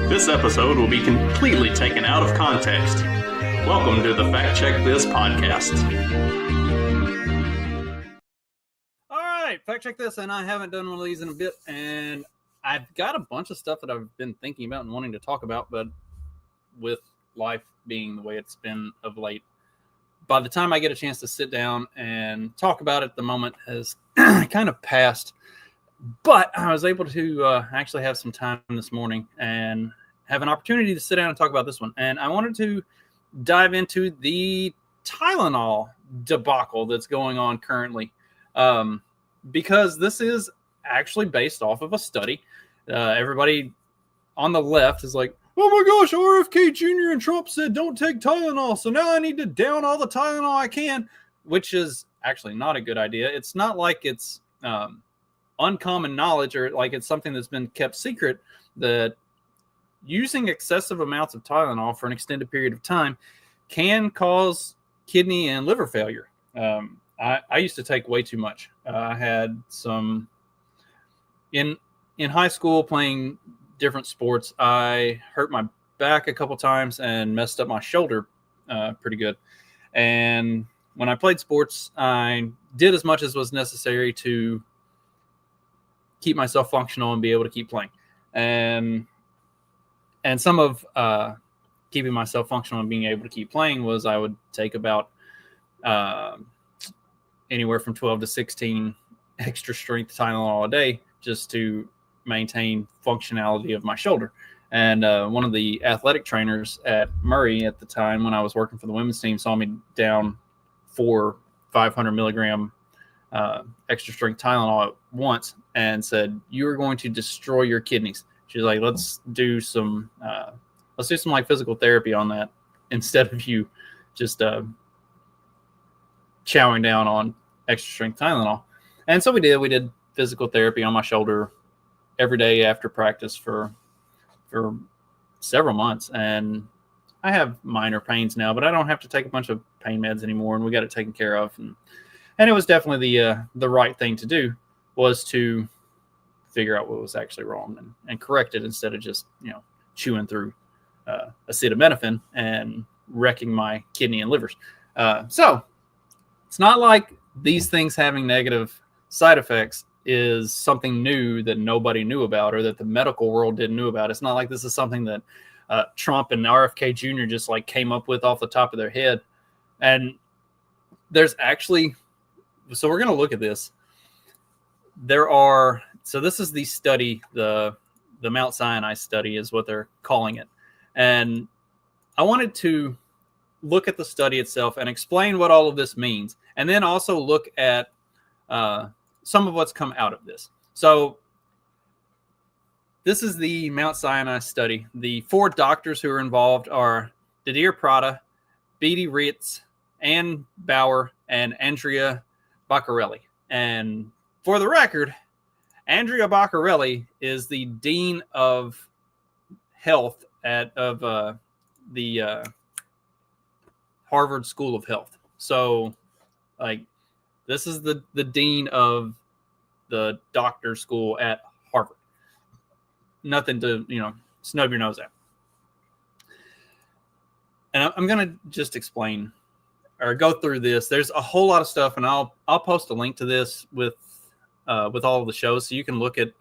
This episode will be completely taken out of context. Welcome to the Fact Check This podcast. All right, Fact Check This, and I haven't done one of these in a bit, and I've got a bunch of stuff that I've been thinking about and wanting to talk about, but with life being the way it's been of late, by the time I get a chance to sit down and talk about it, the moment has kind of passed. But I was able to actually have some time this morning and have an opportunity to sit down and talk about this one. And I wanted to dive into the Tylenol debacle that's going on currently, because this is actually based off of a study. Everybody on the left is like, oh my gosh, RFK Jr. and Trump said don't take Tylenol, so now I need to down all the Tylenol I can, which is actually not a good idea. It's not like it's uncommon knowledge or like it's something that's been kept secret that using excessive amounts of Tylenol for an extended period of time can cause kidney and liver failure. I used to take way too much. I had some in high school playing different sports. I hurt my back a couple times and messed up my shoulder pretty good. And when I played sports, I did as much as was necessary to keep myself functional and be able to keep playing. And some of keeping myself functional and being able to keep playing was I would take about anywhere from 12 to 16 extra strength Tylenol a day just to maintain functionality of my shoulder. And one of the athletic trainers at Murray at the time when I was working for the women's team saw me down 4 500 milligram extra strength Tylenol at once and said, "You are going to destroy your kidneys." She's like, let's do some like physical therapy on that instead of you just chowing down on extra strength Tylenol. And so we did physical therapy on my shoulder every day after practice for several months. And I have minor pains now, but I don't have to take a bunch of pain meds anymore, and we got it taken care of. And it was definitely the right thing to do, was to figure out what was actually wrong and correct it instead of just, chewing through acetaminophen and wrecking my kidney and livers. So it's not like these things having negative side effects is something new that nobody knew about or that the medical world didn't know about. It's not like this is something that Trump and RFK Jr. just like came up with off the top of their head. And there's actually, so we're going to look at this. So this is the study, the Mount Sinai study is what they're calling it. And I wanted to look at the study itself and explain what all of this means. And then also look at some of what's come out of this. So this is the Mount Sinai study. The 4 doctors who are involved are Didier Prada, Beatty Ritz, Ann Bauer, and Andrea Baccarelli. And for the record, Andrea Baccarelli is the dean of health of the Harvard School of Health. So, like, this is the dean of the doctor school at Harvard. Nothing to, snub your nose at. And I'm going to just explain or go through this. There's a whole lot of stuff, and I'll post a link to this with all of the shows, so you can look at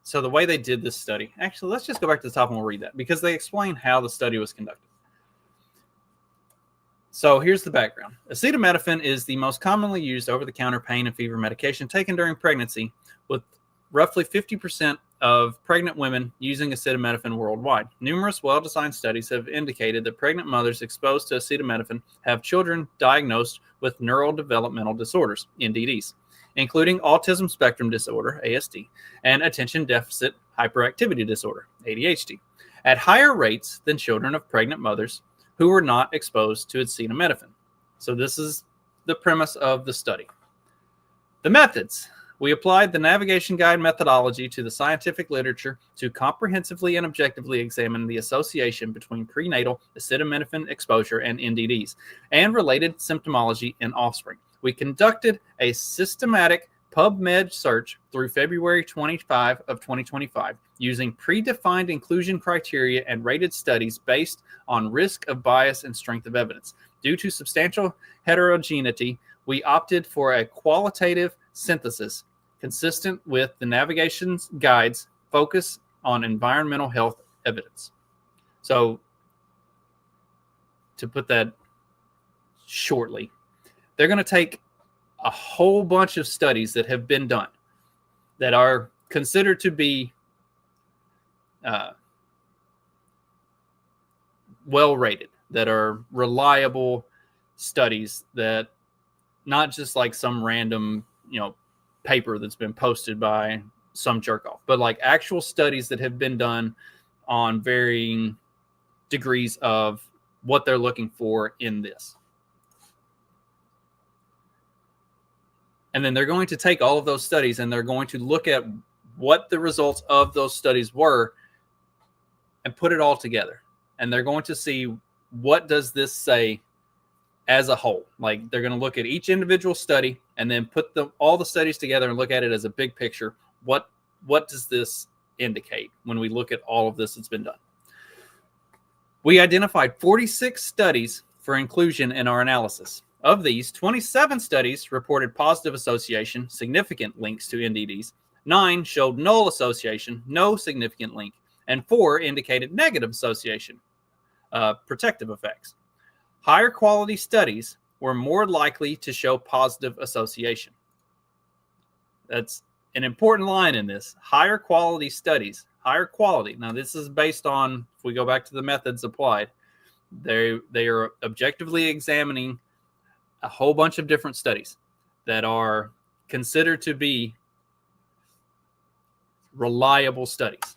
so the way they did this study. Actually, let's just go back to the top and we'll read that because they explain how the study was conducted. So here's the background. Acetaminophen is the most commonly used over-the-counter pain and fever medication taken during pregnancy, with roughly 50% of pregnant women using acetaminophen worldwide. Numerous well-designed studies have indicated that pregnant mothers exposed to acetaminophen have children diagnosed with neurodevelopmental disorders, NDDs, including autism spectrum disorder, ASD, and attention deficit hyperactivity disorder, ADHD, at higher rates than children of pregnant mothers who were not exposed to acetaminophen. So this is the premise of the study. The methods. We applied the navigation guide methodology to the scientific literature to comprehensively and objectively examine the association between prenatal acetaminophen exposure and NDDs and related symptomology in offspring. We conducted a systematic PubMed search through February 25 of 2025 using predefined inclusion criteria and rated studies based on risk of bias and strength of evidence. Due to substantial heterogeneity, we opted for a qualitative synthesis consistent with the navigation guide's focus on environmental health evidence. So, to put that shortly, they're going to take a whole bunch of studies that have been done that are considered to be well rated, that are reliable studies, that not just like some random, paper that's been posted by some jerk off, but like actual studies that have been done on varying degrees of what they're looking for in this. And then they're going to take all of those studies and they're going to look at what the results of those studies were and put it all together. And they're going to see, what does this say as a whole? Like, they're going to look at each individual study and then put all the studies together and look at it as a big picture. What does this indicate when we look at all of this that's been done? We identified 46 studies for inclusion in our analysis. Of these, 27 studies reported positive association, significant links to NDDs. 9 showed null association, no significant link, and 4 indicated negative association, protective effects. Higher quality studies were more likely to show positive association. That's an important line in this. Higher quality studies, higher quality. Now, this is based on, if we go back to the methods applied, they are objectively examining a whole bunch of different studies that are considered to be reliable studies.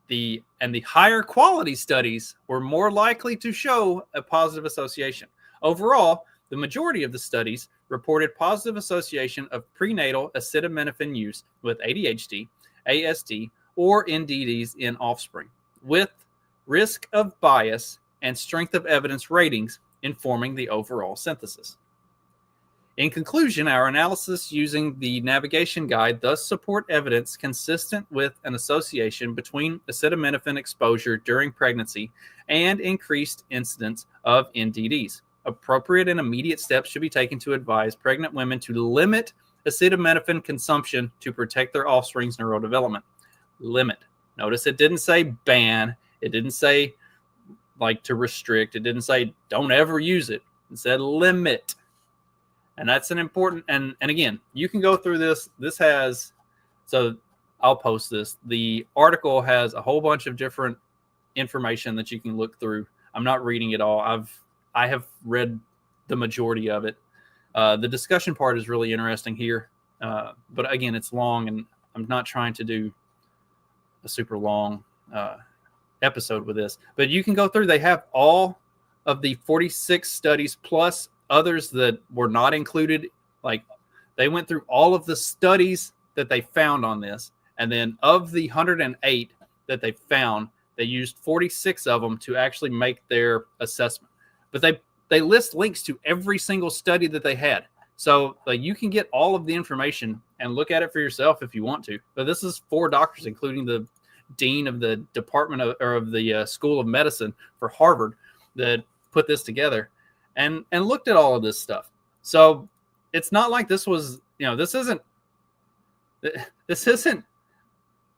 The higher quality studies were more likely to show a positive association. Overall, the majority of the studies reported positive association of prenatal acetaminophen use with ADHD, ASD, or NDDs in offspring, with risk of bias and strength of evidence ratings informing the overall synthesis. In conclusion, our analysis using the navigation guide thus support evidence consistent with an association between acetaminophen exposure during pregnancy and increased incidence of NDDs. Appropriate and immediate steps should be taken to advise pregnant women to limit acetaminophen consumption to protect their offspring's neurodevelopment. Limit. Notice it didn't say ban. It didn't say like to restrict. It didn't say don't ever use it. It said limit. And that's an important, and again, you can go through this. This has, so I'll post this. The article has a whole bunch of different information that you can look through. I'm not reading it all. I have read the majority of it. The discussion part is really interesting here. But again, it's long, and I'm not trying to do a super long episode with this. But you can go through. They have all of the 46 studies plus others that were not included. Like, they went through all of the studies that they found on this. And then of the 108 that they found, they used 46 of them to actually make their assessment. But they list links to every single study that they had. So you can get all of the information and look at it for yourself if you want to. But this is 4 doctors, including the dean of the department of the School of Medicine for Harvard, that put this together and looked at all of this stuff. So it's not like this was, this isn't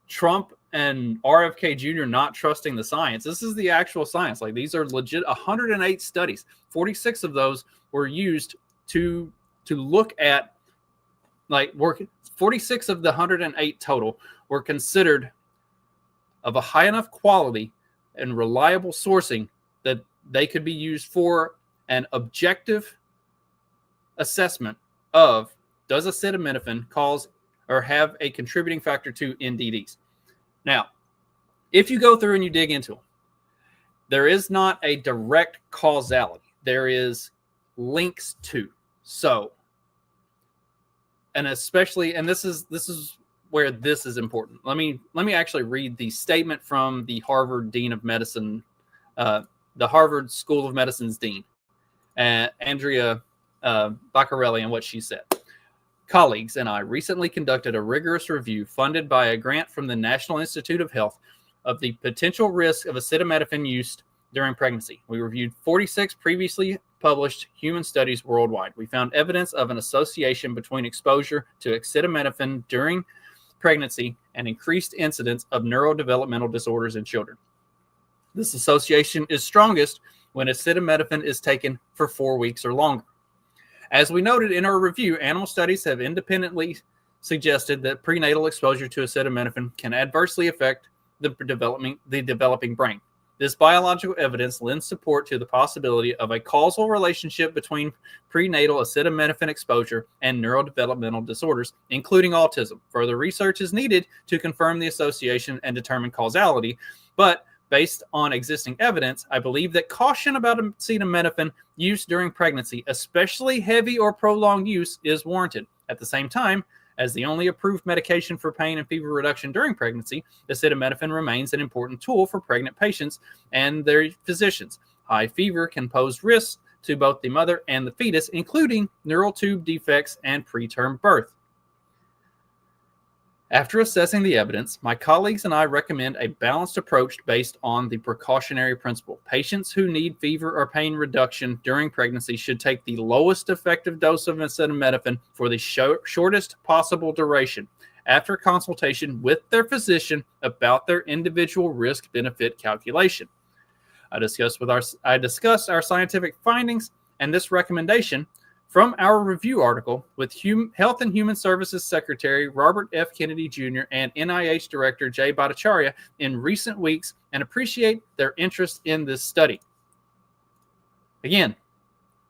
Trump and RFK Jr. not trusting the science. This is the actual science. Like, these are legit 108 studies. 46 of those were used to look at, 46 of the 108 total were considered of a high enough quality and reliable sourcing that they could be used for an objective assessment of, does acetaminophen cause or have a contributing factor to NDDs? Now, if you go through and you dig into them, there is not a direct causality. There is links to. So, and especially, and this is where this is important. Let me actually read the statement from the Harvard Dean of Medicine, the Harvard School of Medicine's dean, Andrea Baccarelli, and what she said. colleagues and I recently conducted a rigorous review funded by a grant from the National Institute of Health of the potential risk of acetaminophen use during pregnancy. We reviewed 46 previously published human studies worldwide. We found evidence of an association between exposure to acetaminophen during pregnancy and increased incidence of neurodevelopmental disorders in children. This association is strongest when acetaminophen is taken for 4 weeks or longer. As we noted in our review, animal studies have independently suggested that prenatal exposure to acetaminophen can adversely affect the developing brain. This biological evidence lends support to the possibility of a causal relationship between prenatal acetaminophen exposure and neurodevelopmental disorders, including autism. Further research is needed to confirm the association and determine causality, but based on existing evidence, I believe that caution about acetaminophen use during pregnancy, especially heavy or prolonged use, is warranted. At the same time, as the only approved medication for pain and fever reduction during pregnancy, acetaminophen remains an important tool for pregnant patients and their physicians. High fever can pose risks to both the mother and the fetus, including neural tube defects and preterm birth. After assessing the evidence, my colleagues and I recommend a balanced approach based on the precautionary principle. Patients who need fever or pain reduction during pregnancy should take the lowest effective dose of acetaminophen for the shortest possible duration, after consultation with their physician about their individual risk-benefit calculation. I discussed our scientific findings and this recommendation from our review article with Health and Human Services Secretary Robert F. Kennedy Jr. and NIH Director Jay Bhattacharya in recent weeks and appreciate their interest in this study. Again,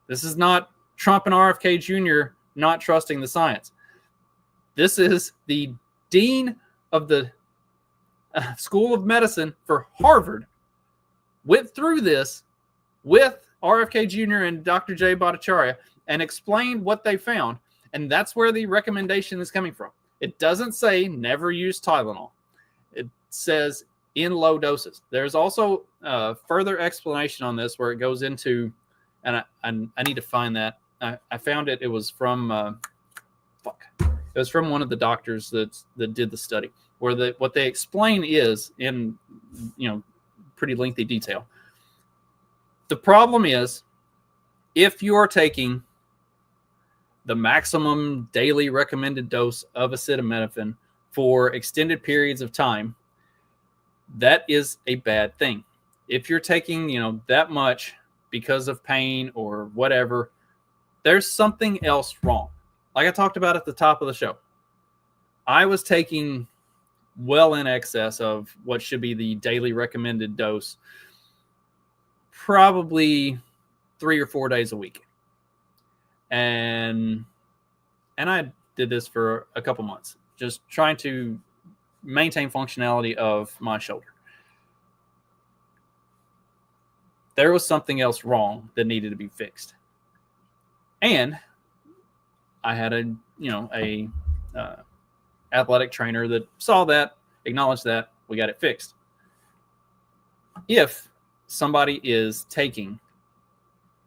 this is not Trump and RFK Jr. not trusting the science. This is the dean of the School of Medicine for Harvard went through this with RFK Jr. and Dr. Jay Bhattacharya and explained what they found. And that's where the recommendation is coming from. It doesn't say never use Tylenol. It says in low doses. There's also further explanation on this where it goes into, and I need to find that. I found it. It was from, it was from one of the doctors that did the study, where what they explain is in, pretty lengthy detail. The problem is if you are taking the maximum daily recommended dose of acetaminophen for extended periods of time, that is a bad thing. If you're taking, that much because of pain or whatever, there's something else wrong. Like I talked about at the top of the show, I was taking well in excess of what should be the daily recommended dose, probably 3 or 4 days a week. And I did this for a couple months, just trying to maintain functionality of my shoulder. There was something else wrong that needed to be fixed. And I had a athletic trainer that saw that, acknowledged that, we got it fixed. If somebody is taking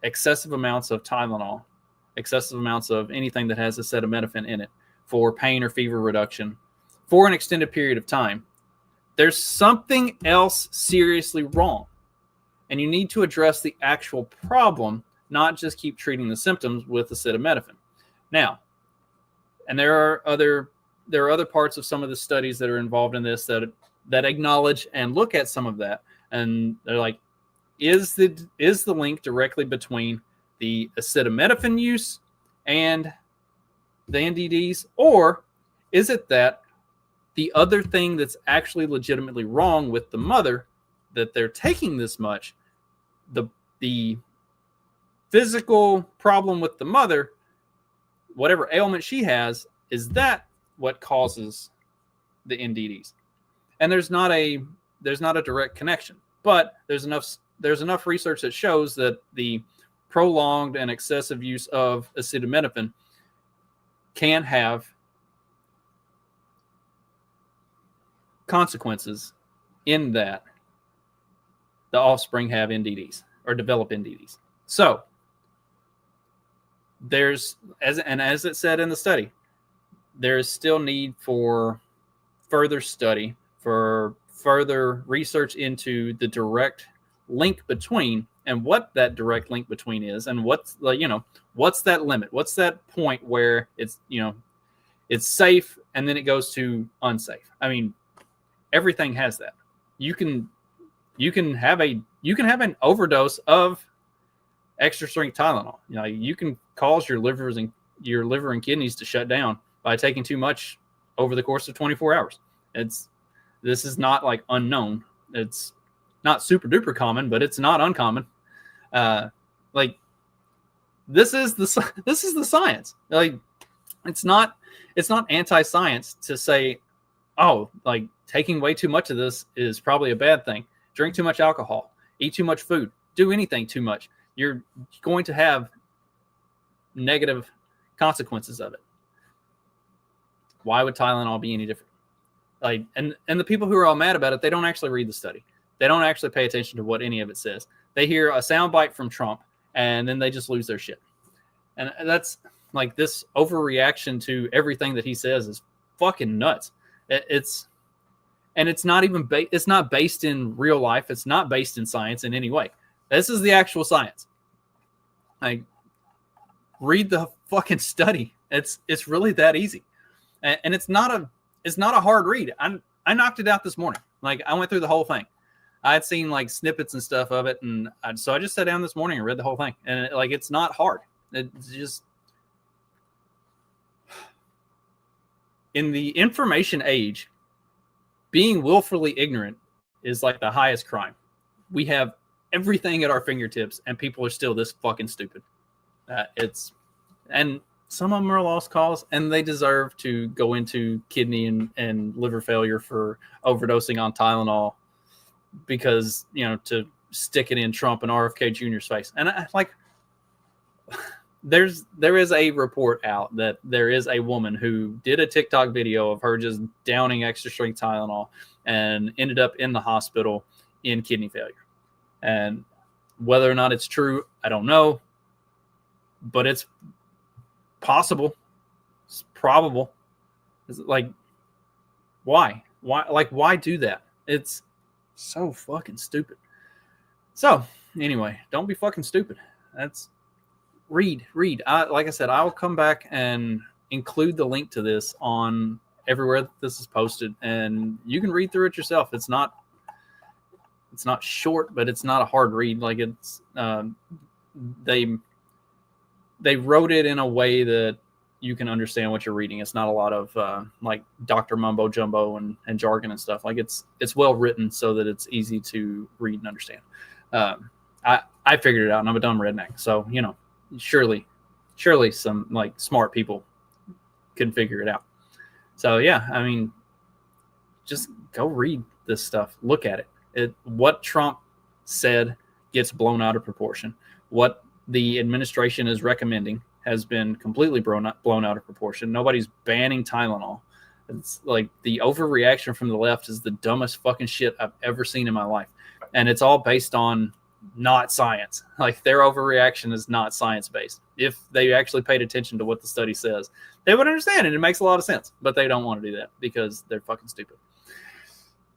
excessive amounts of Tylenol, excessive amounts of anything that has acetaminophen in it for pain or fever reduction for an extended period of time, there's something else seriously wrong. And you need to address the actual problem, not just keep treating the symptoms with acetaminophen. Now, and there are other parts of some of the studies that are involved in this that acknowledge and look at some of that. And they're like, is the link directly between the acetaminophen use and the NDDs, or is it that the other thing that's actually legitimately wrong with the mother, that they're taking this much, the physical problem with the mother, whatever ailment she has, is that what causes the NDDs? And there's not a direct connection, but there's enough research that shows that the prolonged and excessive use of acetaminophen can have consequences in that the offspring have NDDs or develop NDDs. So as it said in the study, there is still need for further study, for further research into the direct link between, and what that direct link between is, and what's that limit, what's that point where it's it's safe and then it goes to unsafe. I mean, everything has that. You can have an overdose of extra strength Tylenol. You can cause your liver and kidneys to shut down by taking too much over the course of 24 hours. This is not like unknown. It's not super duper common, but it's not uncommon. Like this is the science. Like it's not anti-science to say, oh, like taking way too much of this is probably a bad thing. Drink too much alcohol, eat too much food, do anything too much. You're going to have negative consequences of it. Why would Tylenol be any different? Like, and the people who are all mad about it, they don't actually read the study. They don't actually pay attention to what any of it says. They hear a soundbite from Trump, and then they just lose their shit. And that's like, this overreaction to everything that he says is fucking nuts. It's not even it's not based in real life. It's not based in science in any way. This is the actual science. Like, read the fucking study. It's really that easy, and it's not a hard read. I knocked it out this morning. Like, I went through the whole thing. I had seen like snippets and stuff of it, and so I just sat down this morning and read the whole thing. And it's not hard. It's just, in the information age, being willfully ignorant is like the highest crime. We have everything at our fingertips, and people are still this fucking stupid. And some of them are lost cause, and they deserve to go into kidney and liver failure for overdosing on Tylenol because, to stick it in Trump and RFK Jr.'s face. And there is a report out that there is a woman who did a TikTok video of her just downing extra strength Tylenol and ended up in the hospital in kidney failure. And whether or not it's true, I don't know, but it's possible. It's probable. It's like, why do that? It's so fucking stupid. So anyway, don't be fucking stupid. That's read. Like I said, I will come back and include the link to this on everywhere that this is posted, and you can read through it yourself. It's not short, but it's not a hard read. Like, it's they wrote it in a way that you can understand what you're reading. It's not a lot of like Dr. Mumbo Jumbo and jargon and stuff. Like, it's well written so that it's easy to read and understand. I figured it out, and I'm a dumb redneck, so surely some like smart people can figure it out. So yeah, I mean, just go read this stuff, look at it. What Trump said gets blown out of proportion. What the administration is recommending has been completely blown out of proportion. Nobody's banning Tylenol. It's like, the overreaction from the left is the dumbest fucking shit I've ever seen in my life. And it's all based on not science. Like, their overreaction is not science-based. If they actually paid attention to what the study says, they would understand it. It makes a lot of sense, but they don't want to do that because they're fucking stupid.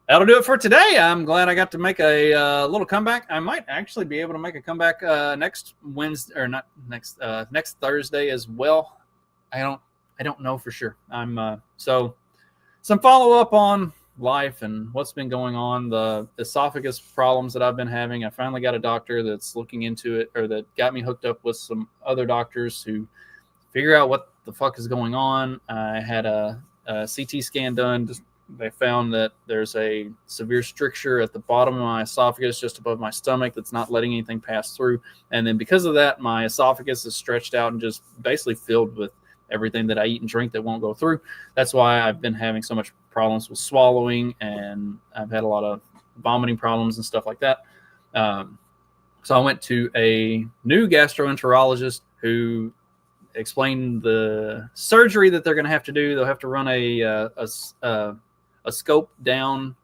That'll do it for today. I'm glad I got to make a little comeback. I might actually be able to make a comeback next Wednesday, or not next Thursday as well. I don't know for sure. So some follow up on life and what's been going on, the esophagus problems that I've been having. I finally got a doctor that's looking into it, or that got me hooked up with some other doctors who figure out what the fuck is going on. I had a CT scan done. They found that there's a severe stricture at the bottom of my esophagus, just above my stomach, that's not letting anything pass through. And then because of that, my esophagus is stretched out and just basically filled with everything that I eat and drink that won't go through. That's why I've been having so much problems with swallowing, and I've had a lot of vomiting problems and stuff like that. So I went to a new gastroenterologist who explained the surgery that they're going to have to do. They'll have to run a scope down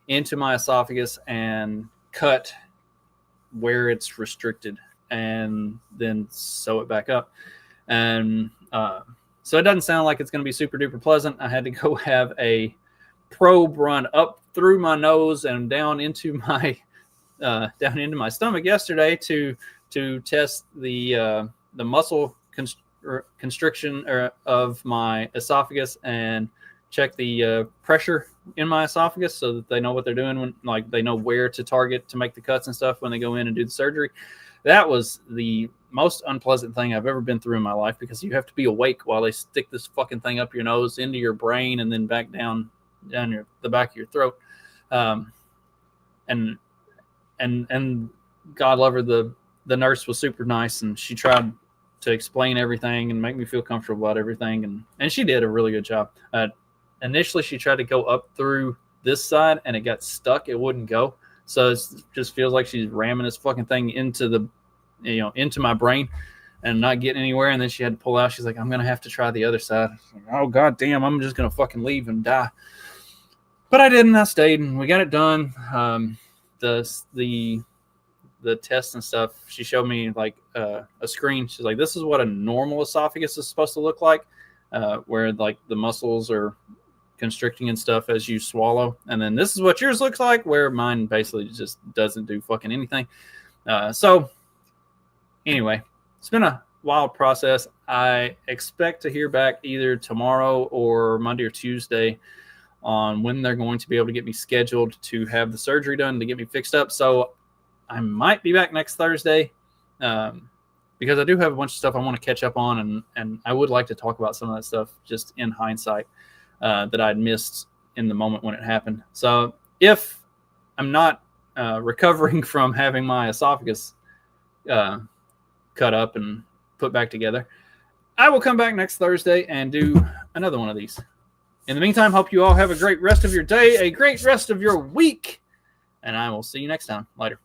into my esophagus and cut where it's restricted, and then sew it back up. And So it doesn't sound like it's going to be super duper pleasant. I had to go have a probe run up through my nose and down into my stomach yesterday to test the muscle constriction of my esophagus and check the pressure in my esophagus so that they know what they're doing when, like, they know where to target to make the cuts and stuff when they go in and do the surgery. That was the most unpleasant thing I've ever been through in my life, because you have to be awake while they stick this fucking thing up your nose into your brain and then back down the back of your throat. And God love her, the nurse was super nice, and she tried to explain everything and make me feel comfortable about everything, and she did a really good job. Initially, she tried to go up through this side, and it got stuck. It wouldn't go. So it just feels like she's ramming this fucking thing into my brain and not getting anywhere. And then she had to pull out. She's like, I'm going to have to try the other side. Like, oh, God damn, I'm just going to fucking leave and die. But I didn't. I stayed, and we got it done. The tests and stuff, she showed me like a screen. She's like, this is what a normal esophagus is supposed to look like, where like the muscles are constricting and stuff as you swallow. And then this is what yours looks like, where mine basically just doesn't do fucking anything. So anyway, it's been a wild process. I expect to hear back either tomorrow or Monday or Tuesday on when they're going to be able to get me scheduled to have the surgery done to get me fixed up. So I might be back next Thursday, because I do have a bunch of stuff I want to catch up on, and I would like to talk about some of that stuff just in hindsight that I'd missed in the moment when it happened. So if I'm not recovering from having my esophagus cut up and put back together, I will come back next Thursday and do another one of these. In the meantime, hope you all have a great rest of your day, a great rest of your week, and I will see you next time. Later.